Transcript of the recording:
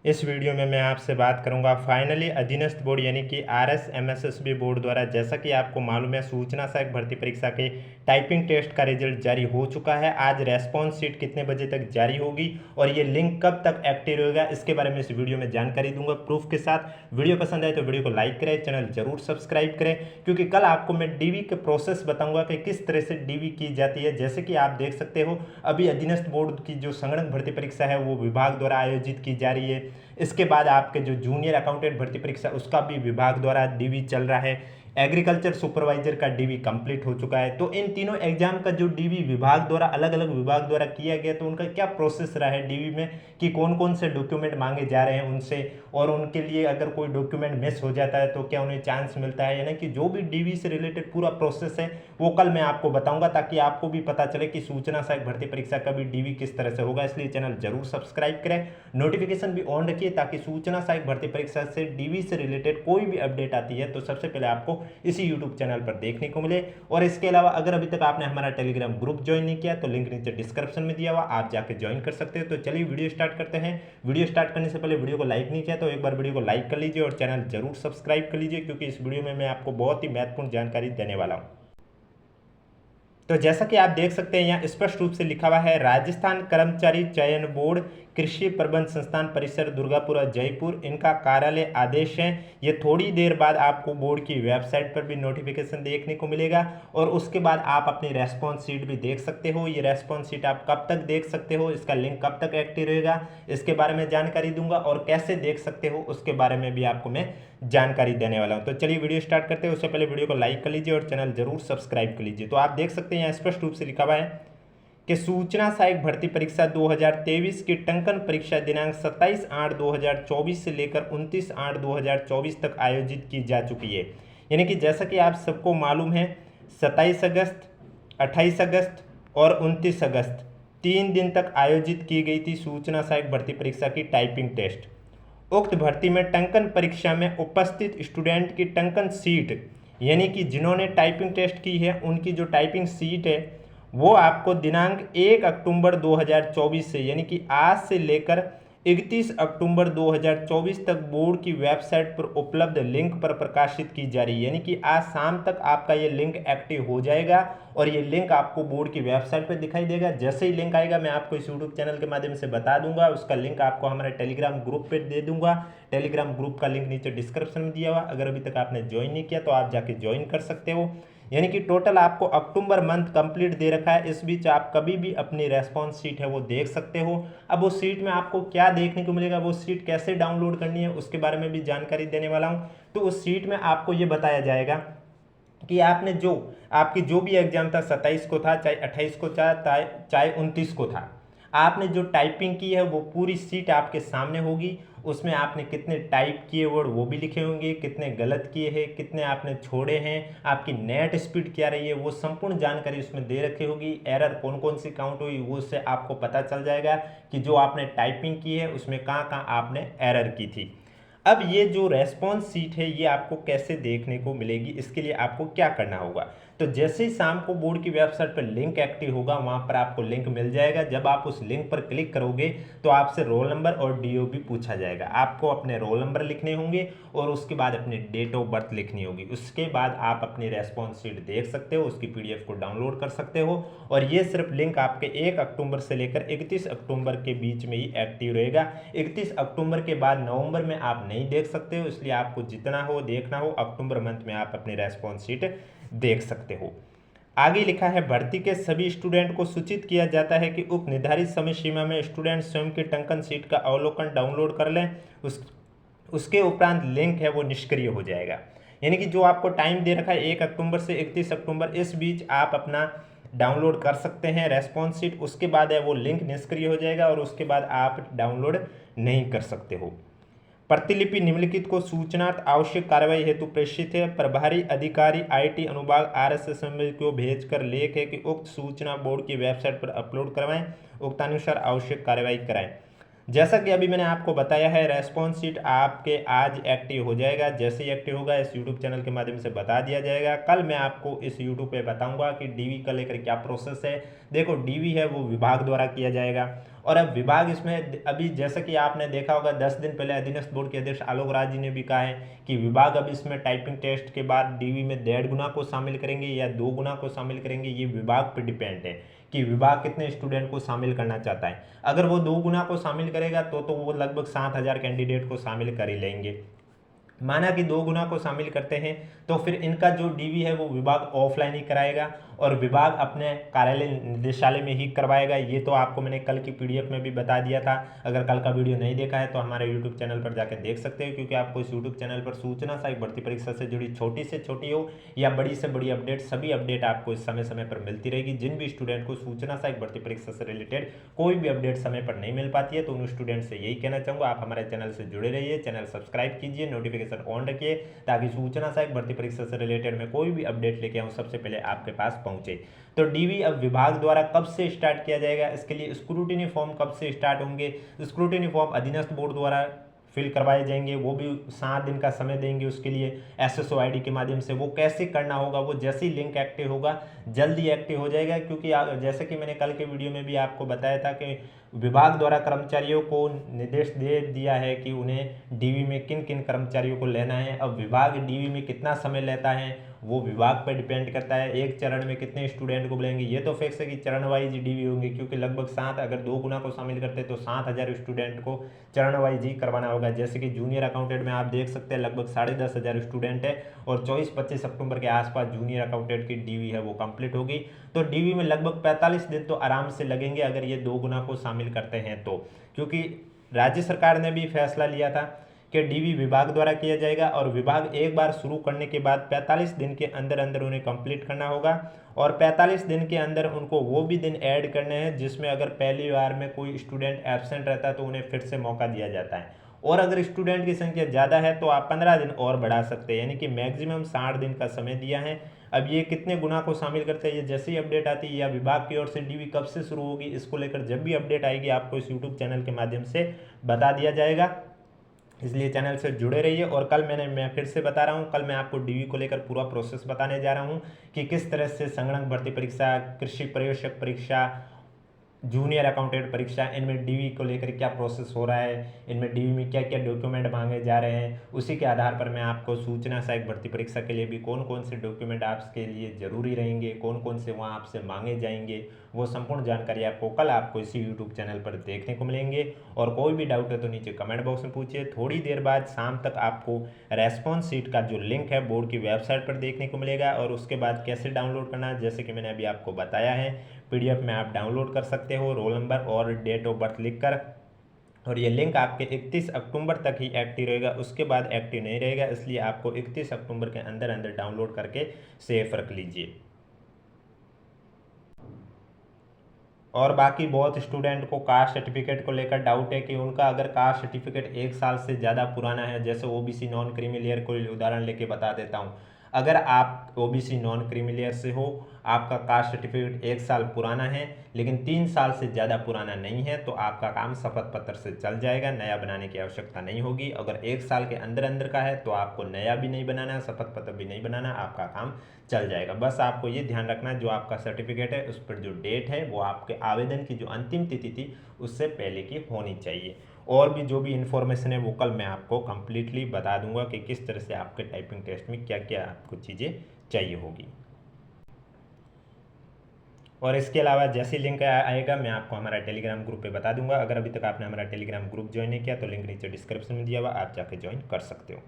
इस वीडियो में मैं आपसे बात करूंगा फाइनली अधीनस्थ बोर्ड यानी कि RSMSSB बोर्ड द्वारा, जैसा कि आपको मालूम है, सूचना सहायक भर्ती परीक्षा के टाइपिंग टेस्ट का रिजल्ट जारी हो चुका है। आज रेस्पॉन्स शीट कितने बजे तक जारी होगी और ये लिंक कब तक एक्टिव होगा, इसके बारे में इस वीडियो में जानकारी दूंगा प्रूफ के साथ। वीडियो पसंद आए तो वीडियो को लाइक करें, चैनल जरूर सब्सक्राइब करें, क्योंकि कल आपको मैं डीवी के प्रोसेस बताऊंगा कि किस तरह से डीवी की जाती है। जैसे कि आप देख सकते हो, अभी अधीनस्थ बोर्ड की जो संगणक भर्ती परीक्षा है वो विभाग द्वारा आयोजित की जा रही है। इसके बाद आपके जो जूनियर अकाउंटेंट भर्ती परीक्षा उसका भी विभाग द्वारा डीवी चल रहा है। एग्रीकल्चर सुपरवाइजर का डीवी कंप्लीट हो चुका है। तो इन तीनों एग्जाम का जो डीवी विभाग द्वारा, अलग अलग विभाग द्वारा किया गया, तो उनका क्या प्रोसेस रहा है डीवी में, कि कौन कौन से डॉक्यूमेंट मांगे जा रहे हैं उनसे, और उनके लिए अगर कोई डॉक्यूमेंट मिस हो जाता है तो क्या उन्हें चांस मिलता है, यानी कि जो भी डीवी से रिलेटेड पूरा प्रोसेस है वो कल मैं आपको बताऊंगा, ताकि आपको भी पता चले कि सूचना सहायक भर्ती परीक्षा का भी डीवी किस तरह से होगा। इसलिए चैनल जरूर सब्सक्राइब करें, नोटिफिकेशन भी ऑन रखिए, ताकि सूचना सहायक भर्ती परीक्षा से डीवी से रिलेटेड कोई भी अपडेट आती है तो सबसे पहले आपको इसी यूट्यूब चैनल पर देखने को मिले। और इसके अलावा अगर अभी तक आपने हमारा टेलीग्राम ग्रुप ज्वाइन नहीं किया तो लिंक नीचे डिस्क्रिप्शन में दिया हुआ, आप जाके ज्वाइन कर सकते हो। तो चलिए वीडियो स्टार्ट करते हैं। वीडियो स्टार्ट करने से पहले वीडियो को लाइक नहीं किया तो एक बार वीडियो को लाइक कर लीजिए और चैनल जरूर सब्सक्राइब कर लीजिए, क्योंकि इस वीडियो में मैं आपको बहुत ही महत्वपूर्ण जानकारी देने वाला हूँ। तो जैसा कि आप देख सकते हैं, यहाँ स्पष्ट रूप से लिखा हुआ है, राजस्थान कर्मचारी चयन बोर्ड, कृषि प्रबंध संस्थान परिसर, दुर्गापुरा, जयपुर, इनका कार्यालय आदेश है। ये थोड़ी देर बाद आपको बोर्ड की वेबसाइट पर भी नोटिफिकेशन देखने को मिलेगा, और उसके बाद आप अपनी रेस्पॉन्स शीट भी देख सकते हो। ये रेस्पॉन्स शीट आप कब तक देख सकते हो, इसका लिंक कब तक एक्टिव रहेगा, इसके बारे में जानकारी दूंगा, और कैसे देख सकते हो उसके बारे में भी आपको मैं जानकारी देने वाला हूं। तो चलिए वीडियो स्टार्ट करते हैं। उससे पहले वीडियो को लाइक कर लीजिए और चैनल जरूर सब्सक्राइब कर लीजिए। तो आप देख सकते हैं यहाँ स्पष्ट रूप से लिखा हुआ है कि सूचना सहायक भर्ती परीक्षा 2023 की टंकन परीक्षा दिनांक 27/8/2024 से लेकर 29/8/2024 तक आयोजित की जा चुकी है। यानी कि जैसा कि आप सबको मालूम है, 27 अगस्त, 28 अगस्त और 29 अगस्त 3 दिन तक आयोजित की गई थी सूचना सहायक भर्ती परीक्षा की टाइपिंग टेस्ट। उक्त भर्ती में टंकन परीक्षा में उपस्थित स्टूडेंट की टंकन सीट, यानी कि जिन्होंने टाइपिंग टेस्ट की है उनकी जो टाइपिंग सीट है वो आपको दिनांक 1 अक्टूबर 2024 से, यानी कि आज से लेकर 31 अक्टूबर 2024 तक बोर्ड की वेबसाइट पर उपलब्ध लिंक पर प्रकाशित की जा रही है। यानी कि आज शाम तक आपका ये लिंक एक्टिव हो जाएगा और ये लिंक आपको बोर्ड की वेबसाइट पर दिखाई देगा। जैसे ही लिंक आएगा मैं आपको इस यूट्यूब चैनल के माध्यम से बता दूंगा। उसका लिंक आपको हमारे टेलीग्राम ग्रुप पर दे दूंगा। टेलीग्राम ग्रुप का लिंक नीचे डिस्क्रिप्शन में दिया हुआ, अगर अभी तक आपने ज्वाइन नहीं किया तो आप जाके ज्वाइन कर सकते हो। यानी कि टोटल आपको अक्टूबर मंथ कंप्लीट दे रखा है। इस बीच आप कभी भी अपनी रेस्पॉन्स शीट है वो देख सकते हो। अब वो शीट में आपको क्या देखने को मिलेगा, वो शीट कैसे डाउनलोड करनी है, उसके बारे में भी जानकारी देने वाला हूँ। तो उस शीट में आपको ये बताया जाएगा कि आपने जो आपकी जो भी एग्जाम था, 27 को था, चाहे 28 को था, चाहे 29 को था, आपने जो टाइपिंग की है वो पूरी सीट आपके सामने होगी। उसमें आपने कितने टाइप किए वर्ड वो भी लिखे होंगे, कितने गलत किए हैं, कितने आपने छोड़े हैं, आपकी नेट स्पीड क्या रही है, वो संपूर्ण जानकारी उसमें दे रखी होगी। एरर कौन कौन सी काउंट हुई वो उससे आपको पता चल जाएगा कि जो आपने टाइपिंग की है उसमें कहाँ कहाँ आपने एरर की थी। अब ये जो रेस्पॉन्स शीट है ये आपको कैसे देखने को मिलेगी, इसके लिए आपको क्या करना होगा। तो जैसे ही शाम को बोर्ड की वेबसाइट पर लिंक एक्टिव होगा, वहाँ पर आपको लिंक मिल जाएगा। जब आप उस लिंक पर क्लिक करोगे तो आपसे रोल नंबर और डीओ भी पूछा जाएगा। आपको अपने रोल नंबर लिखने होंगे और उसके बाद अपनी डेट ऑफ बर्थ लिखनी होगी। उसके बाद आप अपनी रेस्पॉन्स शीट देख सकते हो, उसकी पीडीएफ को डाउनलोड कर सकते हो। और ये सिर्फ लिंक आपके 1 अक्टूबर से लेकर 31 अक्टूबर के बीच में ही एक्टिव रहेगा। 31 अक्टूबर के बाद नवंबर में आप नहीं देख सकते हो, इसलिए आपको जितना हो देखना हो अक्टूबर मंथ में आप अपनी रेस्पॉन्स शीट देख सकते हो। आगे लिखा है, भर्ती के सभी स्टूडेंट को सूचित किया जाता है कि उक्त निर्धारित समय सीमा में स्टूडेंट स्वयं की टंकन सीट का अवलोकन डाउनलोड कर लें। उसके उपरांत लिंक है वो निष्क्रिय हो जाएगा। यानी कि जो आपको टाइम दे रखा है 1 अक्टूबर से 31 अक्टूबर, इस बीच आप अपना डाउनलोड कर सकते हैं रेस्पॉन्स शीट। उसके बाद है वो लिंक निष्क्रिय हो जाएगा और उसके बाद आप डाउनलोड नहीं कर सकते हो। प्रतिलिपि निम्नलिखित को सूचनार्थ आवश्यक कार्रवाई हेतु प्रेषित है। प्रभारी अधिकारी आईटी अनुभाग RSSMB को भेजकर लेख है कि उक्त सूचना बोर्ड की वेबसाइट पर अपलोड करवाएं, उक्तानुसार आवश्यक कार्रवाई कराएं। जैसा कि अभी मैंने आपको बताया है, रेस्पॉन्स शीट आपके आज एक्टिव हो जाएगा। जैसे ही एक्टिव होगा इस यूट्यूब चैनल के माध्यम से बता दिया जाएगा। कल मैं आपको इस यूट्यूब पे बताऊंगा कि डीवी का लेकर क्या प्रोसेस है। देखो, डीवी है वो विभाग द्वारा किया जाएगा और अब विभाग इसमें अभी जैसा कि आपने देखा होगा 10 दिन पहले अधीनस्थ बोर्ड के अध्यक्ष आलोक राज जी ने भी कहा है कि विभाग अब इसमें टाइपिंग टेस्ट के बाद डीवी में 1.5 गुना को शामिल करेंगे या 2 गुना को शामिल करेंगे। ये विभाग पर डिपेंड है कि विभाग कितने स्टूडेंट को शामिल करना चाहता है। अगर वो 2 गुना को शामिल करेगा तो वो लगभग 7,000 कैंडिडेट को शामिल कर ही लेंगे। माना कि 2 गुना को शामिल करते हैं तो फिर इनका जो डीवी है वो विभाग ऑफलाइन ही कराएगा और विभाग अपने कार्यालय निदेशालय में ही करवाएगा। ये तो आपको मैंने कल की पीडीएफ में भी बता दिया था। अगर कल का वीडियो नहीं देखा है तो हमारे यूट्यूब चैनल पर जाकर देख सकते हो, क्योंकि आपको इस यूट्यूब चैनल पर सूचना सहायक भर्ती परीक्षा से जुड़ी छोटी से छोटी हो या बड़ी से बड़ी अपडेट, सभी अपडेट आपको इस समय समय पर मिलती रहेगी। जिन भी स्टूडेंट को सूचना सहायक भर्ती परीक्षा से रिलेटेड कोई भी अपडेट समय पर नहीं मिल पाती है तो उन स्टूडेंट से यही कहना चाहूँगा, आप हमारे चैनल से जुड़े रहिए, चैनल सब्सक्राइब कीजिए, नोटिफिकेशन ऑन रखिए, ताकि सूचना सहायक भर्ती परीक्षा से रिलेटेड मैं कोई भी अपडेट लेके आऊँ सबसे पहले आपके पास पहुंचे। तो डीवी अब विभाग द्वारा कब से स्टार्ट किया जाएगा, इसके लिए स्क्रूटिनी फॉर्म कब से स्टार्ट होंगे। स्क्रूटिनी फॉर्म अधीनस्थ बोर्ड द्वारा फिल करवाए जाएंगे, वो भी 7 दिन का समय देंगे उसके लिए SSO ID के माध्यम से। वो कैसे करना होगा, वो जैसे ही लिंक एक्टिव होगा जल्दी एक्टिव हो जाएगा, क्योंकि जैसे कि मैंने कल के वीडियो में भी आपको बताया था कि विभाग द्वारा कर्मचारियों को निर्देश दे दिया है कि उन्हें डीवी में किन किन कर्मचारियों को लेना है। अब विभाग डीवी में कितना समय लेता है वो विभाग पर डिपेंड करता है। एक चरण में कितने स्टूडेंट को बुलाएंगे, ये तो फिक्स है कि चरण वाइज डीवी होंगे, क्योंकि लगभग 7, अगर 2 गुना को शामिल करते हैं तो 7,000 स्टूडेंट को चरण वाइज ही करवाना होगा। जैसे कि जूनियर अकाउंटेंट में आप देख सकते हैं लगभग 10,500 स्टूडेंट है और 24-25 अक्टूबर के आसपास जूनियर अकाउंटेंट की डीवी है वो कंप्लीट होगी। तो डीवी में लगभग 45 दिन तो आराम से लगेंगे अगर ये 2 गुना को शामिल करते हैं तो, क्योंकि राज्य सरकार ने भी फैसला लिया था कि डीवी विभाग द्वारा किया जाएगा और विभाग एक बार शुरू करने के बाद 45 दिन के अंदर अंदर उन्हें कंप्लीट करना होगा और 45 दिन के अंदर उनको वो भी दिन ऐड करने हैं जिसमें अगर पहली बार में कोई स्टूडेंट एब्सेंट रहता है तो उन्हें फिर से मौका दिया जाता है। और अगर स्टूडेंट की संख्या ज़्यादा है तो आप 15 दिन और बढ़ा सकते हैं, यानी कि मैक्सिमम 60 दिन का समय दिया है। अब ये कितने गुना को शामिल करते हैं, ये जैसे ही अपडेट आती है या विभाग की ओर से डीवी कब से शुरू होगी, इसको लेकर जब भी अपडेट आएगी आपको इस यूट्यूब चैनल के माध्यम से बता दिया जाएगा। इसलिए चैनल से जुड़े रहिए। और कल मैं फिर से बता रहा हूँ, कल मैं आपको डीवी को लेकर पूरा प्रोसेस बताने जा रहा हूँ कि किस तरह से संगणक भर्ती परीक्षा, कृषि प्रवेशक परीक्षा, जूनियर अकाउंटेंट परीक्षा, इनमें डीवी को लेकर क्या प्रोसेस हो रहा है, इनमें डीवी में क्या क्या डॉक्यूमेंट मांगे जा रहे हैं। उसी के आधार पर मैं आपको सूचना सहायक भर्ती परीक्षा के लिए भी कौन कौन से डॉक्यूमेंट आपके लिए ज़रूरी रहेंगे, कौन कौन से वहाँ आपसे मांगे जाएंगे, वो संपूर्ण जानकारी आपको कल आपको इसी यूट्यूब चैनल पर देखने को मिलेंगे। और कोई भी डाउट है तो नीचे कमेंट बॉक्स में पूछिए। थोड़ी देर बाद शाम तक आपको रेस्पॉन्स शीट का जो लिंक है बोर्ड की वेबसाइट पर देखने को मिलेगा और उसके बाद कैसे डाउनलोड करना है, जैसे कि मैंने अभी आपको बताया है, पीडीएफ में आप डाउनलोड कर सकते हो रोल नंबर और डेट ऑफ बर्थ लिखकर। और ये लिंक आपके 31 अक्टूबर तक ही एक्टिव रहेगा, उसके बाद एक्टिव नहीं रहेगा, इसलिए आपको 31 अक्टूबर के अंदर अंदर डाउनलोड करके सेव रख लीजिए। और बाकी बहुत स्टूडेंट को कास्ट सर्टिफिकेट को लेकर डाउट है कि उनका अगर कास्ट सर्टिफिकेट 1 साल से ज़्यादा पुराना है, जैसे ओबीसी नॉन क्रीमी लेयर को उदाहरण लेके बता देता हूँ। अगर आप ओबीसी नॉन क्रीमी लेयर से हो, आपका कास्ट सर्टिफिकेट 1 साल पुराना है लेकिन 3 साल से ज़्यादा पुराना नहीं है, तो आपका काम शपथ पत्र से चल जाएगा, नया बनाने की आवश्यकता नहीं होगी। अगर 1 साल के अंदर अंदर का है तो आपको नया भी नहीं बनाना, शपथ पत्र भी नहीं बनाना, आपका काम चल जाएगा। बस आपको ये ध्यान रखना है जो आपका सर्टिफिकेट है उस पर जो डेट है वो आपके आवेदन की जो अंतिम तिथि थी उससे पहले की होनी चाहिए। और भी जो भी इन्फॉर्मेशन है वो कल मैं आपको कम्प्लीटली बता दूंगा कि किस तरह से आपके टाइपिंग टेस्ट में क्या क्या आपको चीज़ें चाहिए होगी। और इसके अलावा जैसे लिंक आएगा मैं आपको हमारा टेलीग्राम ग्रुप पे बता दूंगा। अगर अभी तक आपने हमारा टेलीग्राम ग्रुप ज्वाइन नहीं किया तो लिंक नीचे डिस्क्रिप्शन में दिया हुआ, आप जाके ज्वाइन कर सकते हो।